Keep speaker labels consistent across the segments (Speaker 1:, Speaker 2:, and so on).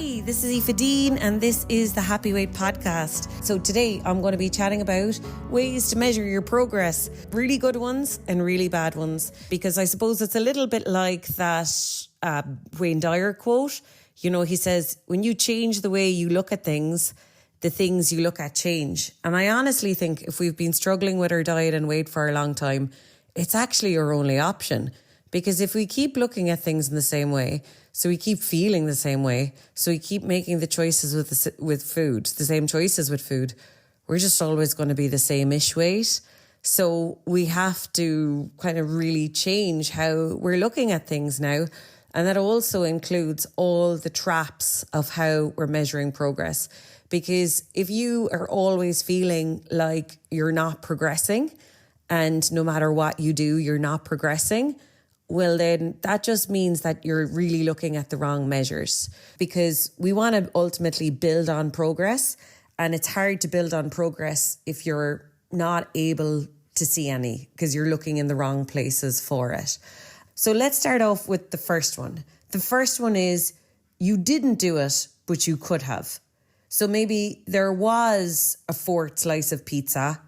Speaker 1: Hi, this is Aoife Dean and this is the Happy Weight podcast. So today I'm going to be chatting about ways to measure your progress, really good ones and really bad ones, because I suppose it's a little bit like that Wayne Dyer quote. You know, he says, when you change the way you look at things, the things you look at change. And I honestly think if we've been struggling with our diet and weight for a long time, it's actually our only option. Because if we keep looking at things in the same way, so we keep feeling the same way, so we keep making the choices with food, the same choices with food, we're just always going to be the same-ish weight. So we have to kind of really change how we're looking at things now. And that also includes all the traps of how we're measuring progress. Because if you are always feeling like you're not progressing, and no matter what you do, you're not progressing, well, then that just means that you're really looking at the wrong measures, because we want to ultimately build on progress. And it's hard to build on progress if you're not able to see any, because you're looking in the wrong places for it. So let's start off with the first one. The first one is you didn't do it, but you could have. So maybe there was a fourth slice of pizza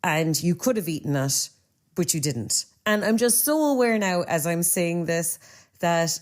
Speaker 1: and you could have eaten it, but you didn't. And I'm just so aware now as I'm saying this that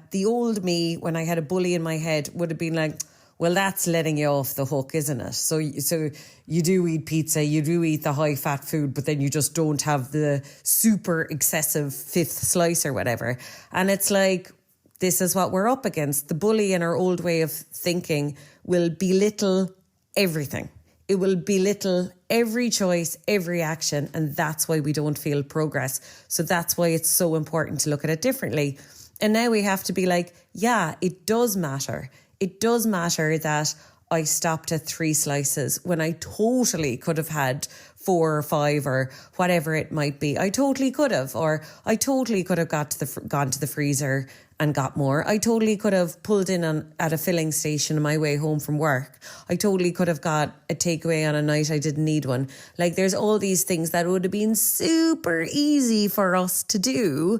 Speaker 1: the old me, when I had a bully in my head, would have been like, well, that's letting you off the hook, isn't it? So you do eat pizza, you do eat the high fat food, but then you just don't have the super excessive fifth slice or whatever. And it's like, this is what we're up against. The bully in our old way of thinking will belittle everything. It will belittle every choice, every action, and that's why we don't feel progress. So that's why it's so important to look at it differently. And now we have to be like, yeah, it does matter. It does matter that I stopped at 3 slices when I totally could have had 4 or 5 or whatever it might be. I totally could have, or I totally could have gone to the freezer and got more. I totally could have pulled in at a filling station on my way home from work. I totally could have got a takeaway on a night I didn't need one. Like, there's all these things that would have been super easy for us to do,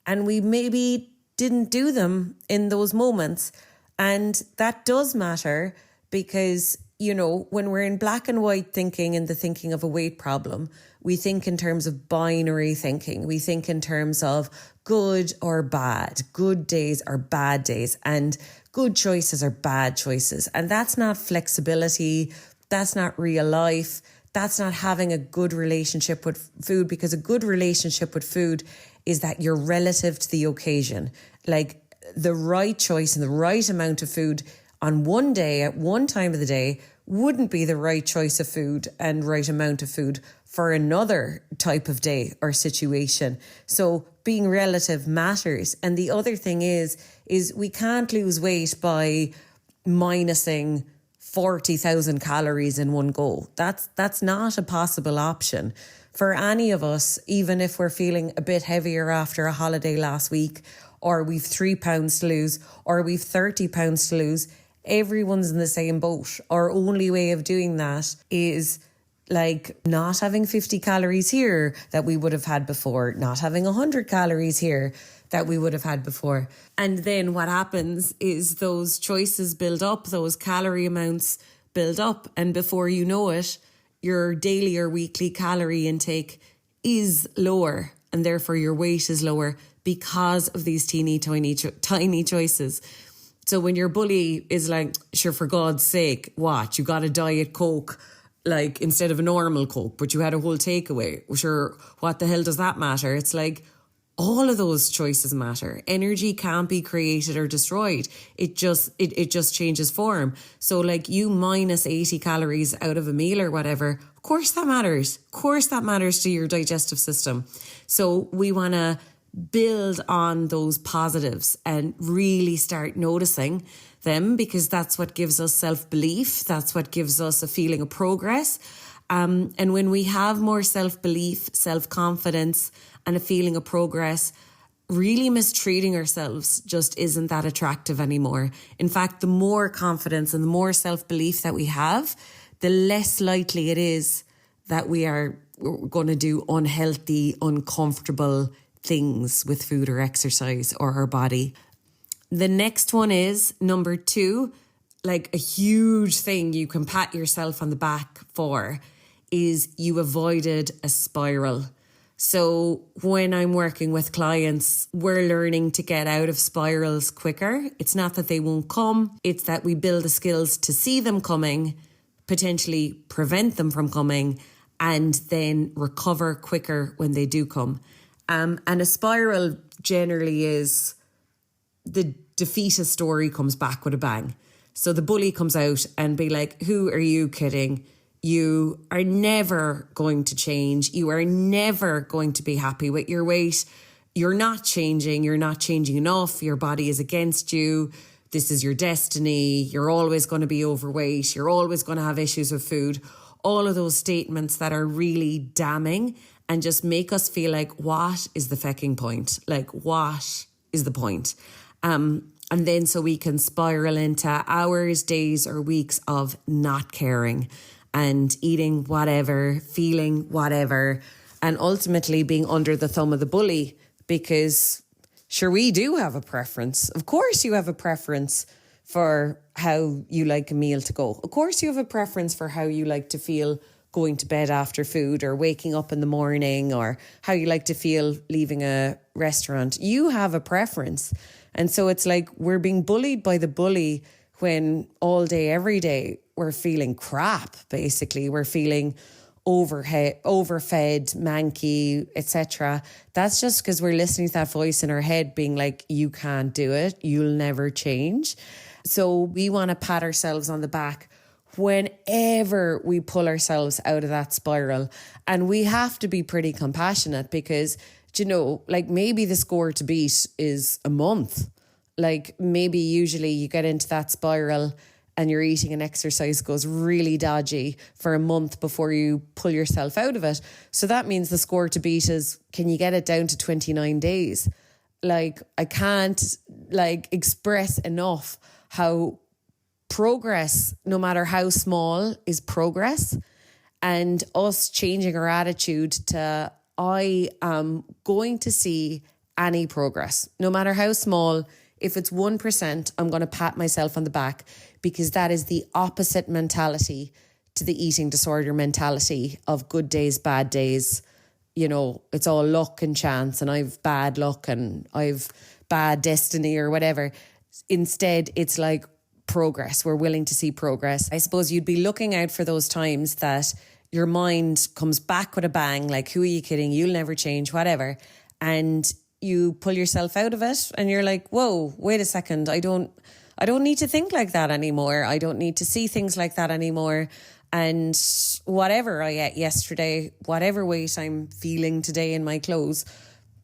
Speaker 1: and we maybe didn't do them in those moments. And that does matter because, you know, when we're in black and white thinking and the thinking of a weight problem, we think in terms of binary thinking. We think in terms of good or bad, good days or bad days, and good choices or bad choices. And that's not flexibility. That's not real life. That's not having a good relationship with food, because a good relationship with food is that you're relative to the occasion. Like, the right choice and the right amount of food on one day at one time of the day wouldn't be the right choice of food and right amount of food for another type of day or situation. So being relative matters. And the other thing is we can't lose weight by minusing 40,000 calories in one go. That's not a possible option for any of us, even if we're feeling a bit heavier after a holiday last week, or we've 3 pounds to lose, or we've 30 pounds to lose. Everyone's in the same boat. Our only way of doing that is like not having 50 calories here that we would have had before, not having 100 calories here that we would have had before. And then what happens is those choices build up, those calorie amounts build up, and before you know it, your daily or weekly calorie intake is lower, and therefore your weight is lower because of these teeny tiny choices. So when your bully is like, sure, for God's sake, what? You got a Diet Coke, like, instead of a normal Coke, but you had a whole takeaway. Sure, what the hell does that matter? It's like, all of those choices matter. Energy can't be created or destroyed. It just changes form. So like, you minus 80 calories out of a meal or whatever, of course that matters. Of course that matters to your digestive system. So we want to build on those positives and really start noticing them, because that's what gives us self-belief. That's what gives us a feeling of progress. And when we have more self-belief, self-confidence, and a feeling of progress, really mistreating ourselves just isn't that attractive anymore. In fact, the more confidence and the more self-belief that we have, the less likely it is that we're going to do unhealthy, uncomfortable things with food or exercise or our body. The next one is number 2, like a huge thing you can pat yourself on the back for is you avoided a spiral. So when I'm working with clients, we're learning to get out of spirals quicker. It's not that they won't come, it's that we build the skills to see them coming, potentially prevent them from coming, and then recover quicker when they do come. And a spiral generally is the defeatist story comes back with a bang. So the bully comes out and be like, who are you kidding? You are never going to change. You are never going to be happy with your weight. You're not changing. You're not changing enough. Your body is against you. This is your destiny. You're always going to be overweight. You're always going to have issues with food. All of those statements that are really damning and just make us feel like, what is the fecking point? Like, what is the point? And then so we can spiral into hours, days, or weeks of not caring and eating whatever, feeling whatever, and ultimately being under the thumb of the bully because, sure, we do have a preference. Of course you have a preference for how you like a meal to go. Of course you have a preference for how you like to feel going to bed after food or waking up in the morning or how you like to feel leaving a restaurant. You have a preference. And so it's like we're being bullied by the bully when all day, every day, we're feeling crap, basically. We're feeling overfed, manky, etc. That's just because we're listening to that voice in our head being like, you can't do it. You'll never change. So we want to pat ourselves on the back whenever we pull ourselves out of that spiral. And we have to be pretty compassionate because, you know, like maybe the score to beat is a month. Like maybe usually you get into that spiral and your eating and exercise goes really dodgy for a month before you pull yourself out of it. So that means the score to beat is, can you get it down to 29 days? Like I can't express enough how progress, no matter how small, is progress. And us changing our attitude to, I am going to see any progress, no matter how small. If it's 1%, I'm going to pat myself on the back because that is the opposite mentality to the eating disorder mentality of good days, bad days. You know, it's all luck and chance and I've bad luck and I've bad destiny or whatever. Instead, it's like progress. We're willing to see progress. I suppose you'd be looking out for those times that your mind comes back with a bang, like, who are you kidding? You'll never change, whatever. And you pull yourself out of it and you're like, whoa, wait a second. I don't need to think like that anymore. I don't need to see things like that anymore. And whatever I ate yesterday, whatever weight I'm feeling today in my clothes,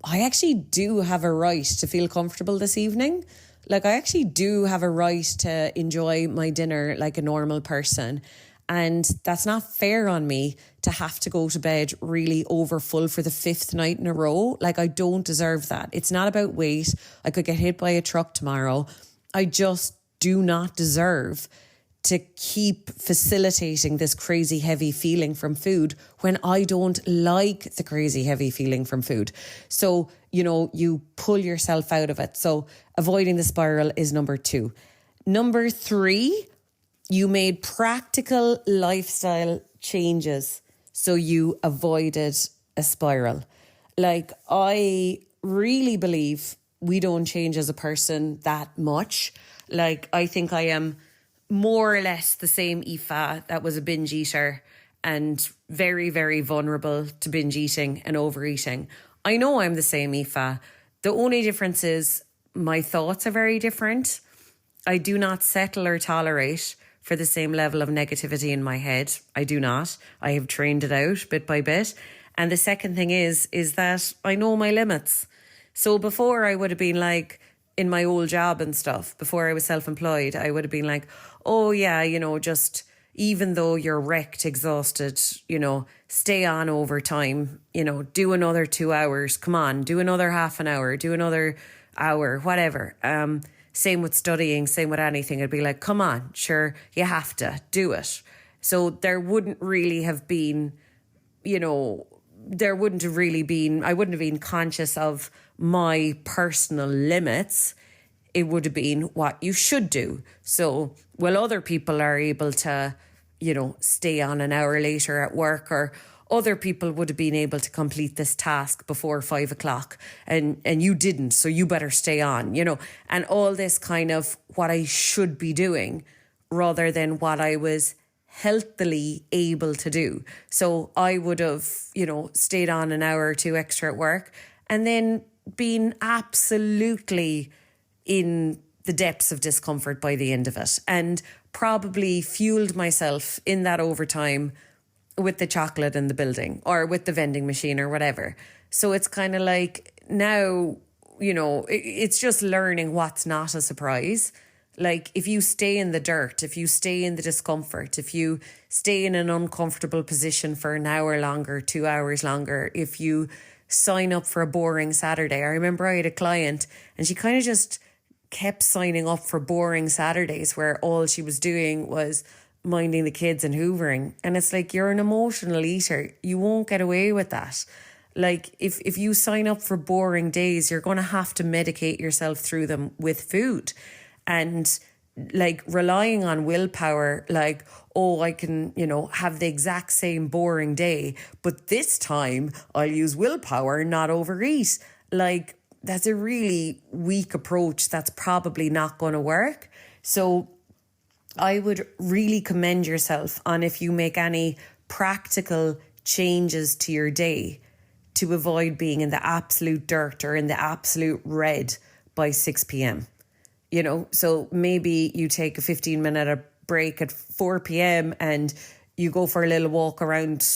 Speaker 1: I actually do have a right to feel comfortable this evening. Like I actually do have a right to enjoy my dinner like a normal person. And that's not fair on me to have to go to bed really overfull for the 5th night in a row. Like I don't deserve that. It's not about weight. I could get hit by a truck tomorrow. I just do not deserve to keep facilitating this crazy heavy feeling from food when I don't like the crazy heavy feeling from food. So, you know, you pull yourself out of it. So avoiding the spiral is number 2. Number 3, you made practical lifestyle changes so you avoided a spiral. Like, I really believe we don't change as a person that much. Like, I think I am more or less the same Aoife that was a binge eater and very, very vulnerable to binge eating and overeating. I know I'm the same Aoife. The only difference is my thoughts are very different. I do not settle or tolerate for the same level of negativity in my head. I do not. I have trained it out bit by bit. And the second thing is that I know my limits. So before I would have been like, in my old job and stuff, before I was self-employed, I would have been like, oh yeah, you know, just even though you're wrecked, exhausted, you know, stay on overtime, you know, do another 2 hours, come on, do another half an hour, do another hour, whatever. Same with studying, same with anything. It'd be like, come on, sure, you have to do it. So there wouldn't really have been, you know, I wouldn't have been conscious of my personal limits it would have been what you should do. So while other people are able to, stay on an hour later at work, or other people would have been able to complete this task before 5 o'clock and you didn't, so you better stay on, and all this kind of what I should be doing rather than what I was healthily able to do. So I would have, stayed on an hour or two extra at work and then been absolutely in the depths of discomfort by the end of it, and probably fueled myself in that overtime with the chocolate in the building or with the vending machine or whatever. So it's kind of like now, it's just learning what's not a surprise. Like if you stay in the dirt, if you stay in the discomfort, if you stay in an uncomfortable position for an hour longer, 2 hours longer, if you sign up for a boring Saturday. I remember I had a client and she kind of just kept signing up for boring Saturdays where all she was doing was minding the kids and hoovering. And it's like, you're an emotional eater. You won't get away with that. Like if you sign up for boring days, you're going to have to medicate yourself through them with food. And like relying on willpower, like, oh, I can, have the exact same boring day, but this time I'll use willpower, not overeat. Like that's a really weak approach. That's probably not going to work. So I would really commend yourself on if you make any practical changes to your day to avoid being in the absolute dirt or in the absolute red by 6 p.m. So maybe you take a 15-minute break at 4 p.m. and you go for a little walk around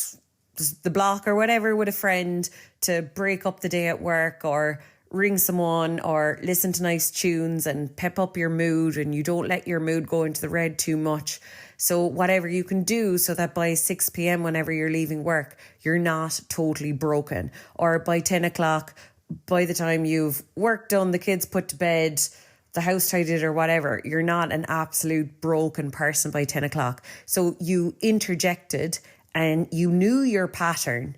Speaker 1: the block or whatever with a friend to break up the day at work, or ring someone, or listen to nice tunes and pep up your mood, and you don't let your mood go into the red too much. So whatever you can do so that by 6 p.m. whenever you're leaving work, you're not totally broken. Or by 10 o'clock, by the time you've work done, the kids put to bed, the house tidied or whatever, you're not an absolute broken person by 10 o'clock. So you interjected and you knew your pattern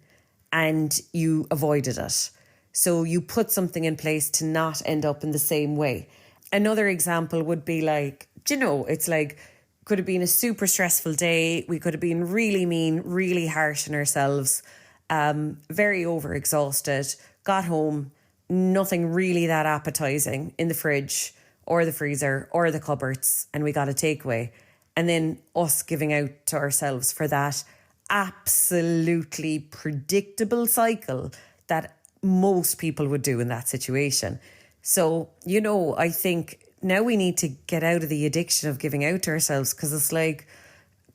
Speaker 1: and you avoided it. So you put something in place to not end up in the same way. Another example would be like, it's like, could have been a super stressful day. We could have been really mean, really harsh on ourselves, very overexhausted, got home, nothing really that appetizing in the fridge or the freezer or the cupboards, and we got a takeaway. And then us giving out to ourselves for that absolutely predictable cycle that most people would do in that situation. So, I think now we need to get out of the addiction of giving out to ourselves, because it's like,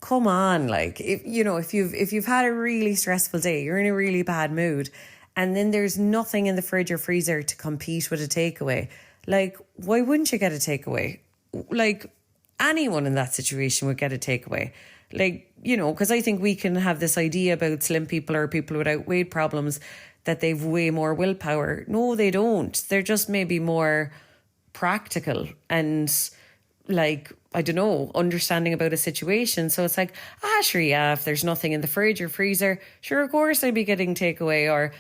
Speaker 1: come on, like if you've had a really stressful day, you're in a really bad mood, and then there's nothing in the fridge or freezer to compete with a takeaway. Like, why wouldn't you get a takeaway? Like, anyone in that situation would get a takeaway. Like, because I think we can have this idea about slim people or people without weight problems that they've way more willpower. No, they don't. They're just maybe more practical and like, I don't know, understanding about a situation. So it's like, sure, yeah, if there's nothing in the fridge or freezer, sure, of course I'd be getting takeaway. Or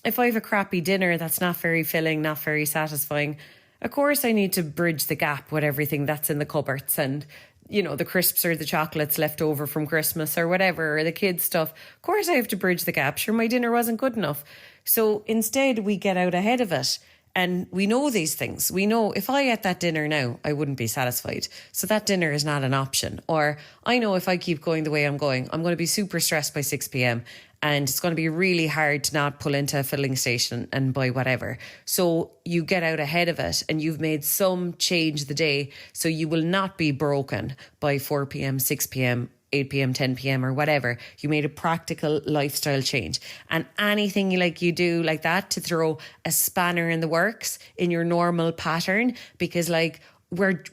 Speaker 1: if I have a crappy dinner that's not very filling, not very satisfying, of course I need to bridge the gap with everything that's in the cupboards and, the crisps or the chocolates left over from Christmas or whatever, or the kids' stuff. Of course I have to bridge the gap. Sure, my dinner wasn't good enough. So instead we get out ahead of it. And we know these things. We know if I ate that dinner now, I wouldn't be satisfied. So that dinner is not an option. Or I know if I keep going the way I'm going to be super stressed by 6 p.m. and it's going to be really hard to not pull into a filling station and buy whatever. So you get out ahead of it and you've made some change the day so you will not be broken by 4 p.m, 6 p.m, 8 p.m, 10 p.m, or whatever. You made a practical lifestyle change. And anything you do like that to throw a spanner in the works in your normal pattern, because we're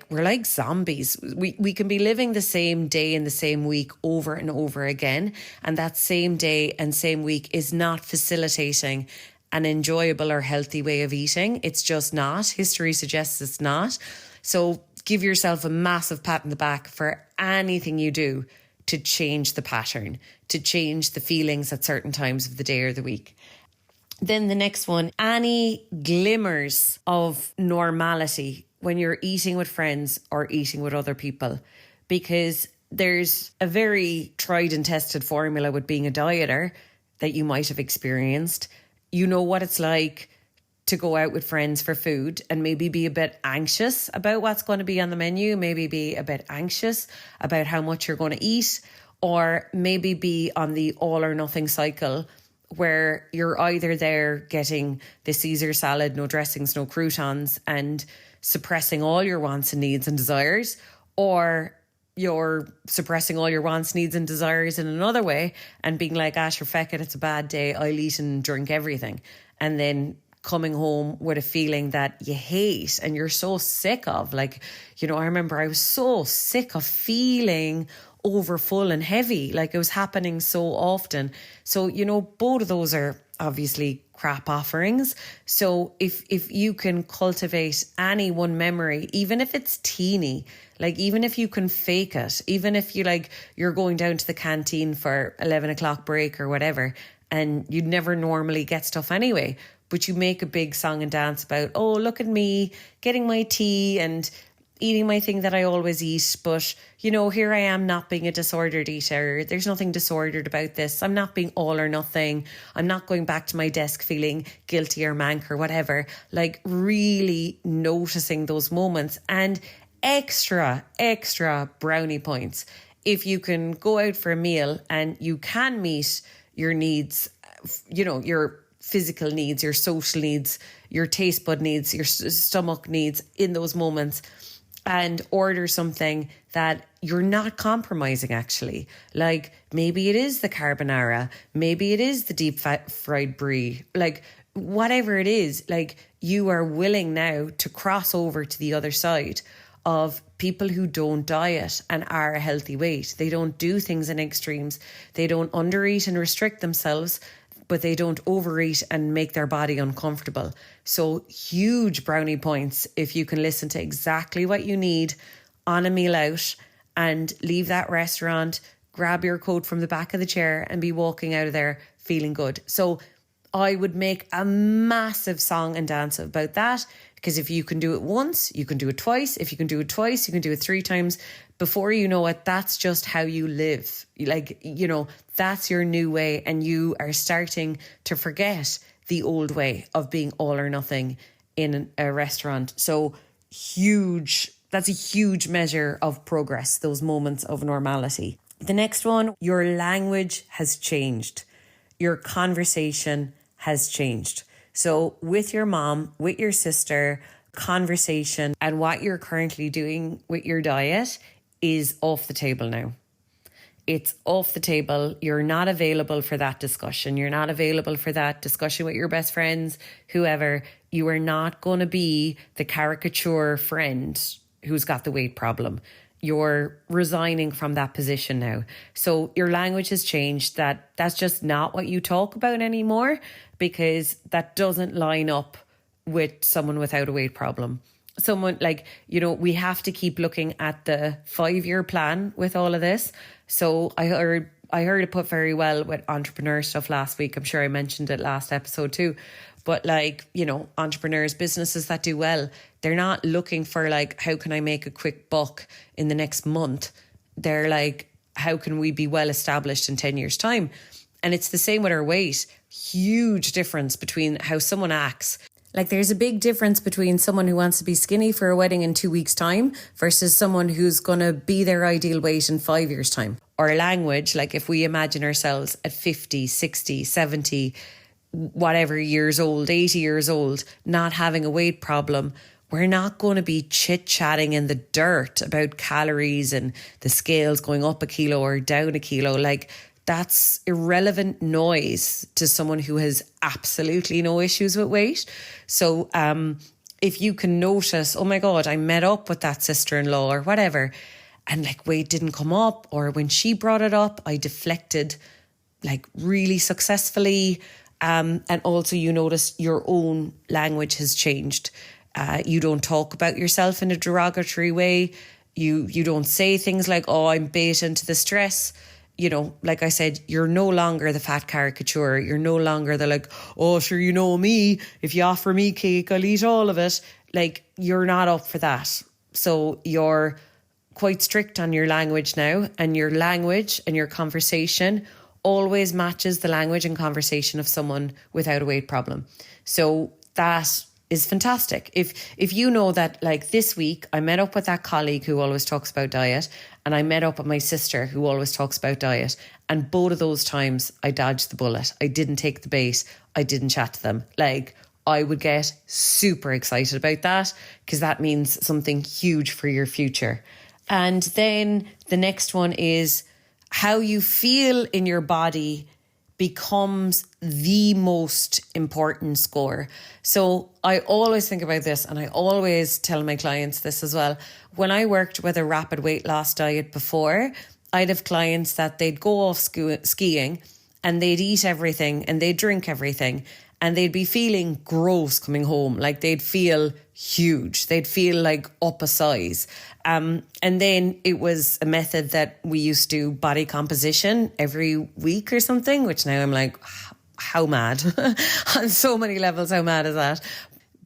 Speaker 1: like zombies. We can be living the same day and the same week over and over again. And that same day and same week is not facilitating an enjoyable or healthy way of eating. It's just not. History suggests it's not. So give yourself a massive pat on the back for anything you do to change the pattern, to change the feelings at certain times of the day or the week. Then the next one, any glimmers of normality when you're eating with friends or eating with other people, because there's a very tried and tested formula with being a dieter that you might have experienced. You know what it's like to go out with friends for food and maybe be a bit anxious about what's going to be on the menu, maybe be a bit anxious about how much you're going to eat, or maybe be on the all or nothing cycle where you're either there getting the Caesar salad, no dressings, no croutons, and suppressing all your wants and needs and desires, or you're suppressing all your wants, needs and desires in another way and being like, sure, feck it, it's a bad day, I'll eat and drink everything. And then coming home with a feeling that you hate and you're so sick of. Like, you know, I remember I was so sick of feeling over full and heavy. Like, it was happening so often. So, you know, both of those are obviously crap offerings. So if you can cultivate any one memory, even if it's teeny, like even if you can fake it, even if you're going down to the canteen for 11 o'clock break or whatever, and you'd never normally get stuff anyway, but you make a big song and dance about, oh, look at me getting my tea and eating my thing that I always eat. But, you know, here I am not being a disordered eater. There's nothing disordered about this. I'm not being all or nothing. I'm not going back to my desk feeling guilty or mank or whatever. Like, really noticing those moments, and extra brownie points if you can go out for a meal and you can meet your needs, you know, your physical needs, your social needs, your taste bud needs, your stomach needs in those moments, and order something that you're not compromising actually. Like, maybe it is the carbonara, maybe it is the deep fried brie, like whatever it is, like you are willing now to cross over to the other side of people who don't diet and are a healthy weight. They don't do things in extremes. They don't undereat and restrict themselves, but they don't overeat and make their body uncomfortable. So huge brownie points if you can listen to exactly what you need on a meal out and leave that restaurant, grab your coat from the back of the chair and be walking out of there feeling good. So I would make a massive song and dance about that, because if you can do it once, you can do it twice. If you can do it twice, you can do it 3 times. Before you know it, that's just how you live. Like, you know, that's your new way, and you are starting to forget the old way of being all or nothing in a restaurant. So that's a huge measure of progress, those moments of normality. The next one, your language has changed. Your conversation has changed. So with your mom, with your sister, conversation and what you're currently doing with your diet is off the table now. It's off the table. You're not available for that discussion. You're not available for that discussion with your best friends, whoever. You are not going to be the caricature friend who's got the weight problem. You're resigning from that position now. So your language has changed. That's just not what you talk about anymore, because that doesn't line up with someone without a weight problem. Someone like, you know, we have to keep looking at the 5-year plan with all of this. So I heard it put very well with entrepreneur stuff last week. I'm sure I mentioned it last episode too. But like, you know, entrepreneurs, businesses that do well, they're not looking for like, how can I make a quick buck in the next month? They're like, how can we be well established in 10 years' time? And it's the same with our weight. Huge difference between how someone acts. Like, there's a big difference between someone who wants to be skinny for a wedding in 2 weeks' time versus someone who's going to be their ideal weight in 5 years' time. Or language, like if we imagine ourselves at 50, 60, 70, whatever years old, 80 years old, not having a weight problem, we're not going to be chit-chatting in the dirt about calories and the scales going up a kilo or down a kilo. Like, that's irrelevant noise to someone who has absolutely no issues with weight. So if you can notice, oh my God, I met up with that sister-in-law or whatever, and like weight didn't come up, or when she brought it up, I deflected like really successfully. And also you notice your own language has changed. You don't talk about yourself in a derogatory way. You don't say things like, oh, I'm bait into the stress. like I said, you're no longer the fat caricature. You're no longer the like, oh, sure, you know me. If you offer me cake, I'll eat all of it. Like, you're not up for that. So you're quite strict on your language now, and your language and your conversation always matches the language and conversation of someone without a weight problem. So that is fantastic. If you know that, like, this week I met up with that colleague who always talks about diet, and I met up with my sister who always talks about diet, and both of those times I dodged the bullet. I didn't take the bait. I didn't chat to them. Like, I would get super excited about that, because that means something huge for your future. And then the next one is how you feel in your body becomes the most important score. So I always think about this, and I always tell my clients this as well. When I worked with a rapid weight loss diet before, I'd have clients that they'd go off skiing and they'd eat everything and they'd drink everything, and they'd be feeling gross coming home. Like, they'd feel huge. They'd feel like up a size. And then it was a method that we used to do body composition every week or something, which now I'm like, how mad? On so many levels, how mad is that?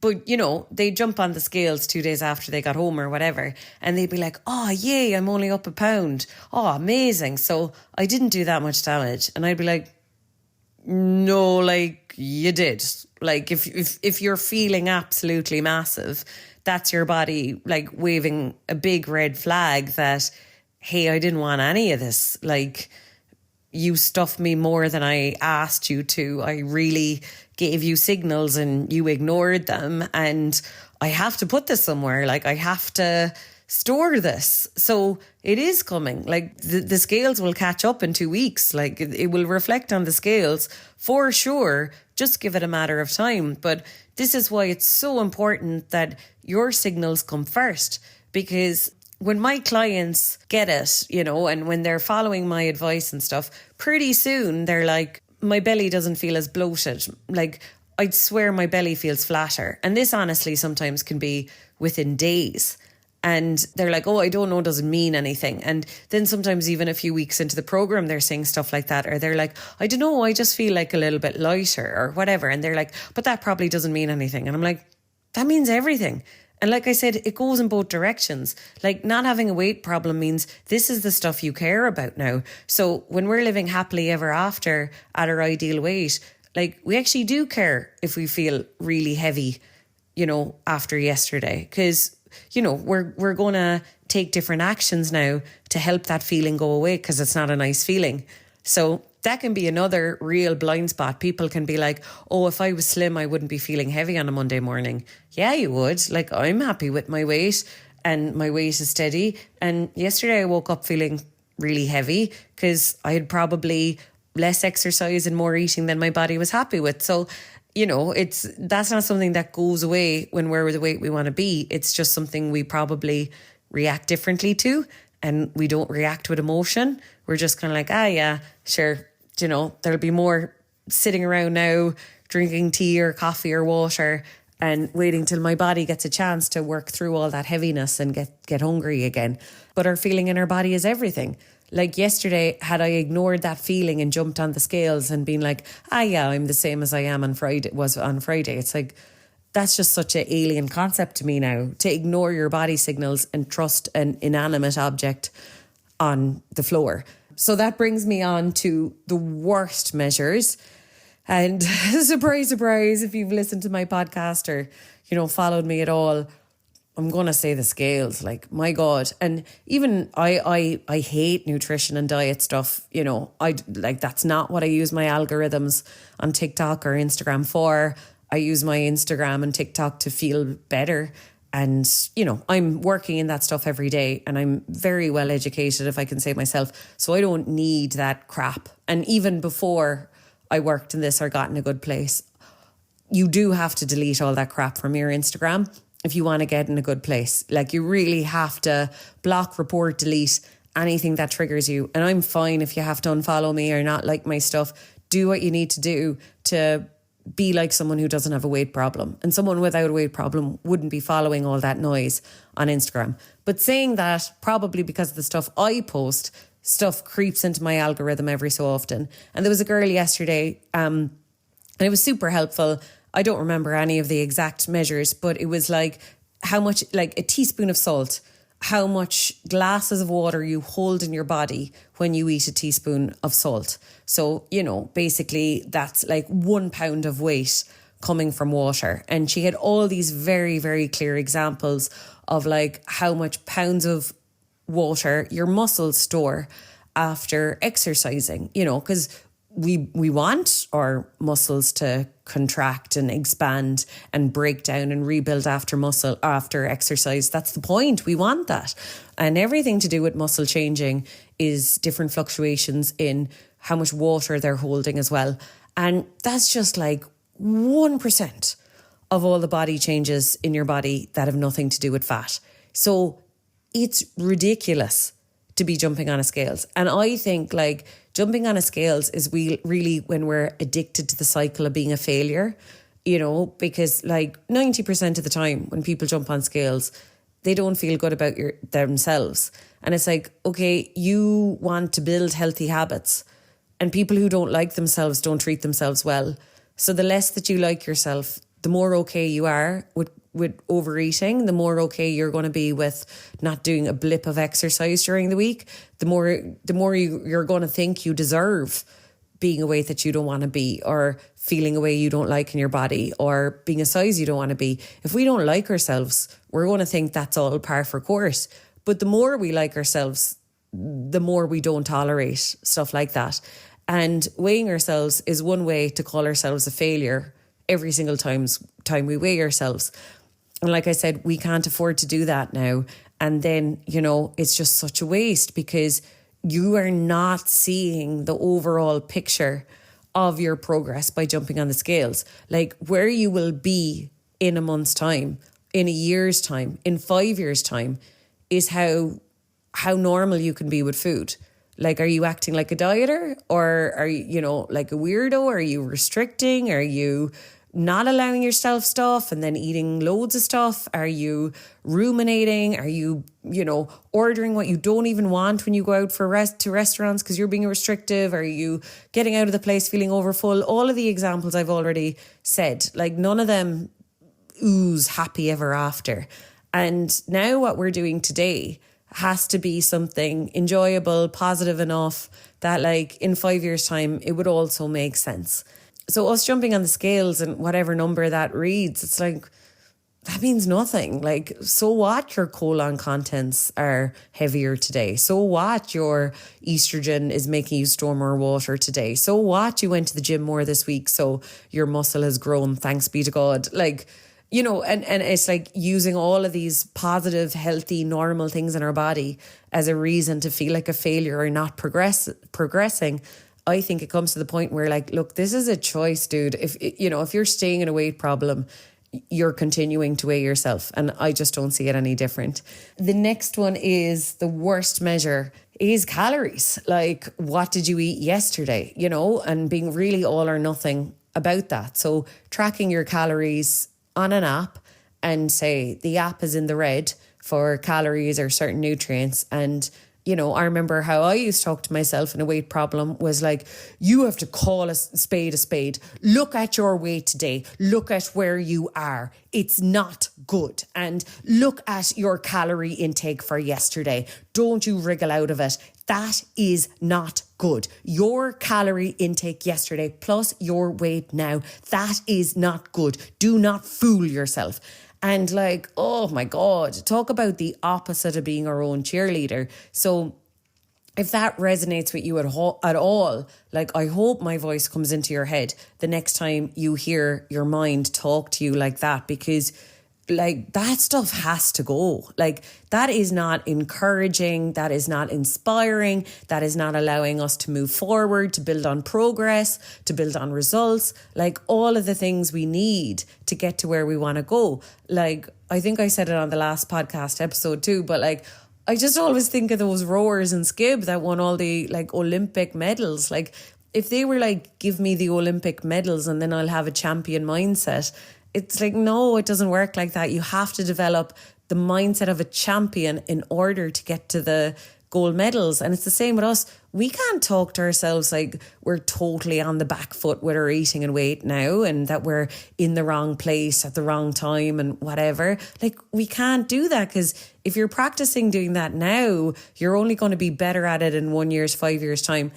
Speaker 1: But, they'd jump on the scales 2 days after they got home or whatever, and they'd be like, oh, yay, I'm only up a pound. Oh, amazing. So I didn't do that much damage. And I'd be like, no, like, you did. Like, if you're feeling absolutely massive, that's your body, like, waving a big red flag that, hey, I didn't want any of this. Like, you stuffed me more than I asked you to. I really gave you signals and you ignored them. And I have to put this somewhere. Like, I have to store this. So it is coming. Like, the scales will catch up in 2 weeks. Like, it will reflect on the scales for sure. Just give it a matter of time. But this is why it's so important that your signals come first, because when my clients get it, and when they're following my advice and stuff, pretty soon they're like, my belly doesn't feel as bloated. Like, I'd swear my belly feels flatter. And this honestly sometimes can be within days. And they're like, oh, I don't know, doesn't mean anything. And then sometimes even a few weeks into the program, they're saying stuff like that. Or they're like, I don't know, I just feel like a little bit lighter or whatever. And they're like, but that probably doesn't mean anything. And I'm like, that means everything. And like I said, it goes in both directions. Like, not having a weight problem means this is the stuff you care about now. So when we're living happily ever after at our ideal weight, like, we actually do care if we feel really heavy, after yesterday. Because we're going to take different actions now to help that feeling go away, because it's not a nice feeling. So that can be another real blind spot. People can be like, oh, if I was slim, I wouldn't be feeling heavy on a Monday morning. Yeah, you would. Like, I'm happy with my weight and my weight is steady. And yesterday I woke up feeling really heavy because I had probably less exercise and more eating than my body was happy with. So, that's not something that goes away when we're the weight we want to be. It's just something we probably react differently to, and we don't react with emotion. We're just kind of like, yeah, sure. There'll be more sitting around now, drinking tea or coffee or water and waiting till my body gets a chance to work through all that heaviness and get hungry again. But our feeling in our body is everything. Like, yesterday, had I ignored that feeling and jumped on the scales and been like, yeah, I'm the same as I am on Friday, it's like, that's just such an alien concept to me now, to ignore your body signals and trust an inanimate object on the floor. So that brings me on to the worst measures. And surprise, surprise, if you've listened to my podcast or, followed me at all, I'm going to say the scales, like, my God. And even I hate nutrition and diet stuff. That's not what I use my algorithms on TikTok or Instagram for. I use my Instagram and TikTok to feel better. And, I'm working in that stuff every day, and I'm very well educated, if I can say myself. So I don't need that crap. And even before I worked in this or got in a good place, you do have to delete all that crap from your Instagram if you want to get in a good place. Like, you really have to block, report, delete anything that triggers you. And I'm fine if you have to unfollow me or not like my stuff. Do what you need to do to be like someone who doesn't have a weight problem. And someone without a weight problem wouldn't be following all that noise on Instagram. But saying that, probably because of the stuff I post, stuff creeps into my algorithm every so often. And there was a girl yesterday, and it was super helpful. I don't remember any of the exact measures, but it was like how much, like a teaspoon of salt, how much glasses of water you hold in your body when you eat a teaspoon of salt. So, basically that's like 1 pound of weight coming from water. And she had all these very, very clear examples of like how much pounds of water your muscles store after exercising, because we want our muscles to contract and expand and break down and rebuild after exercise. That's the point. We want that. And everything to do with muscle changing is different fluctuations in how much water they're holding as well. And that's just like 1% of all the body changes in your body that have nothing to do with fat. So it's ridiculous to be jumping on a scales. And I think like jumping on a scales is really when we're addicted to the cycle of being a failure, because like 90% of the time when people jump on scales, they don't feel good about themselves. And it's like, okay, you want to build healthy habits, and people who don't like themselves don't treat themselves well. So the less that you like yourself, the more okay you are with overeating, the more okay you're going to be with not doing a blip of exercise during the week, the more you're going to think you deserve being a weight that you don't want to be, or feeling a way you don't like in your body, or being a size you don't want to be. If we don't like ourselves, we're going to think that's all par for course. But the more we like ourselves, the more we don't tolerate stuff like that. And weighing ourselves is one way to call ourselves a failure every single time we weigh ourselves. And like I said, we can't afford to do that now. And then, it's just such a waste, because you are not seeing the overall picture of your progress by jumping on the scales. Like where you will be in a month's time, in a year's time, in 5 years' time is how normal you can be with food. Like, are you acting like a dieter, or are you, like a weirdo? Are you restricting? Are you not allowing yourself stuff and then eating loads of stuff? Are you ruminating? Are you, ordering what you don't even want when you go out to restaurants because you're being restrictive? Are you getting out of the place feeling overfull? All of the examples I've already said, like none of them ooze happy ever after. And now what we're doing today has to be something enjoyable, positive enough that like in 5 years' time, it would also make sense. So us jumping on the scales and whatever number that reads, it's like, that means nothing. Like, so what your colon contents are heavier today? So what your estrogen is making you store more water today? So what you went to the gym more this week, so your muscle has grown, thanks be to God. Like, and it's like using all of these positive, healthy, normal things in our body as a reason to feel like a failure or not progressing. I think it comes to the point where like, look, this is a choice, dude. If you're staying in a weight problem, you're continuing to weigh yourself. And I just don't see it any different. The next one is the worst measure is calories. Like, what did you eat yesterday? And being really all or nothing about that. So tracking your calories on an app, and say the app is in the red for calories or certain nutrients. And I remember how I used to talk to myself in a weight problem was like, you have to call a spade a spade. Look at your weight today. Look at where you are. It's not good. And look at your calorie intake for yesterday. Don't you wriggle out of it. That is not good. Your calorie intake yesterday plus your weight now, that is not good. Do not fool yourself. And like, oh my God, talk about the opposite of being our own cheerleader. So if that resonates with you at all, like I hope my voice comes into your head the next time you hear your mind talk to you like that, because like that stuff has to go. Like that is not encouraging. That is not inspiring. That is not allowing us to move forward, to build on progress, to build on results, like all of the things we need to get to where we want to go. Like, I think I said it on the last podcast episode too, but like, I just always think of those rowers in Skib that won all the like Olympic medals. Like if they were like, give me the Olympic medals and then I'll have a champion mindset. It's like, no, it doesn't work like that. You have to develop the mindset of a champion in order to get to the gold medals. And it's the same with us. We can't talk to ourselves like we're totally on the back foot with our eating and weight now, and that we're in the wrong place at the wrong time and whatever. Like, we can't do that, because if you're practicing doing that now, you're only going to be better at it in 1 year's, 5 years' time.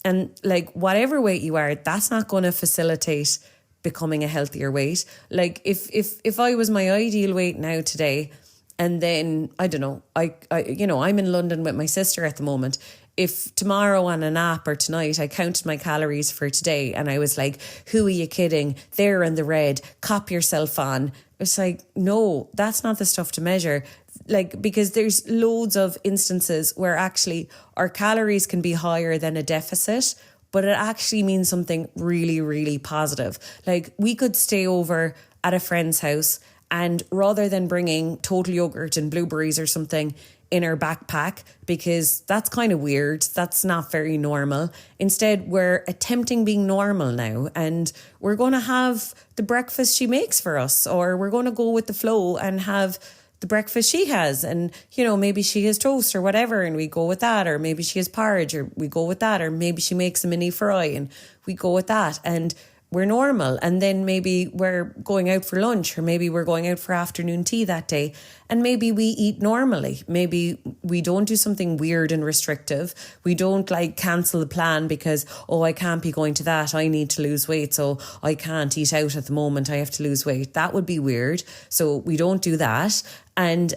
Speaker 1: And like, whatever weight you are, that's not going to facilitate becoming a healthier weight. Like, if I was my ideal weight now today, and then, I don't know, I'm in London with my sister at the moment. If tomorrow on an app or tonight I counted my calories for today and I was like, who are you kidding? They're in the red, cop yourself on. It's like, no, that's not the stuff to measure. Like, because there's loads of instances where actually our calories can be higher than a deficit, but it actually means something really, really positive. Like, we could stay over at a friend's house, and rather than bringing total yogurt and blueberries or something in our backpack, because that's kind of weird, that's not very normal. Instead, we're attempting being normal now, and we're going to have the breakfast she makes for us, or we're going to go with the flow and have the breakfast she has. And, maybe she has toast or whatever, and we go with that. Or maybe she has porridge, or we go with that. Or maybe she makes a mini fry and we go with that. And we're normal. And then maybe we're going out for lunch, or maybe we're going out for afternoon tea that day. And maybe we eat normally. Maybe we don't do something weird and restrictive. We don't cancel the plan because, I can't be going to that. I need to lose weight, so I can't eat out at the moment. I have to lose weight. That would be weird. So we don't do that. And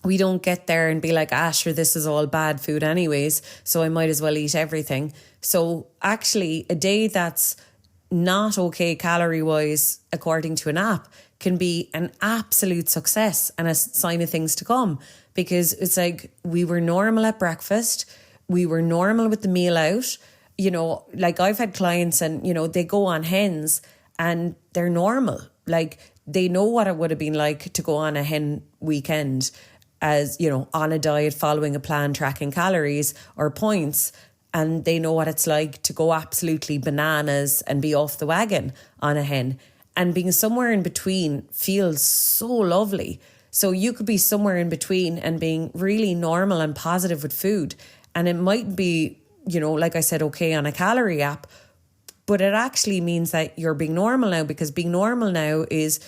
Speaker 1: we don't get there and be like, sure, this is all bad food anyways, so I might as well eat everything. So actually, a day that's not okay calorie-wise, according to an app, can be an absolute success and a sign of things to come, because it's like, we were normal at breakfast, we were normal with the meal out. I've had clients and, they go on hens and they're normal. Like, they know what it would have been like to go on a hen weekend, as, on a diet, following a plan, tracking calories or points. And they know what it's like to go absolutely bananas and be off the wagon on a hen. And being somewhere in between feels so lovely. So you could be somewhere in between and being really normal and positive with food. And it might be, like I said, okay on a calorie app, but it actually means that you're being normal now, because being normal now is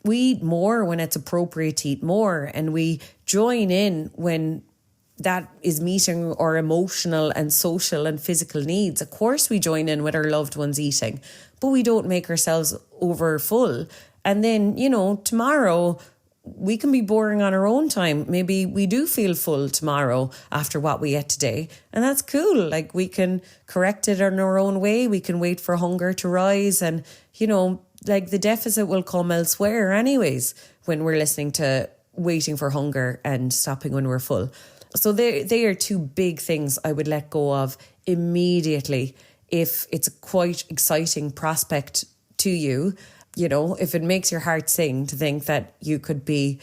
Speaker 1: we eat more when it's appropriate to eat more, and we join in when that is meeting our emotional and social and physical needs. Of course, we join in with our loved ones eating, but we don't make ourselves over full. And then, tomorrow we can be boring on our own time. Maybe we do feel full tomorrow after what we ate today. And that's cool. Like, we can correct it in our own way. We can wait for hunger to rise. And, the deficit will come elsewhere anyways, when we're listening to waiting for hunger and stopping when we're full. So they are two big things I would let go of immediately if it's a quite exciting prospect to you. If it makes your heart sing to think that you could be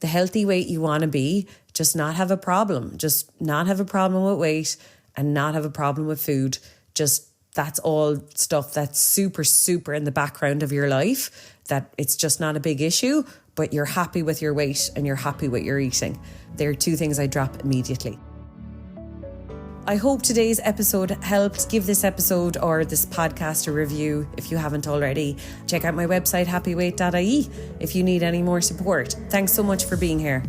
Speaker 1: the healthy weight you want to be, just not have a problem. Just not have a problem with weight and not have a problem with food. Just, that's all stuff that's super, super in the background of your life, that it's just not a big issue, but you're happy with your weight and you're happy with your eating. They're two things I drop immediately. I hope today's episode helped. Give this episode or this podcast a review if you haven't already. Check out my website, happyweight.ie, if you need any more support. Thanks so much for being here.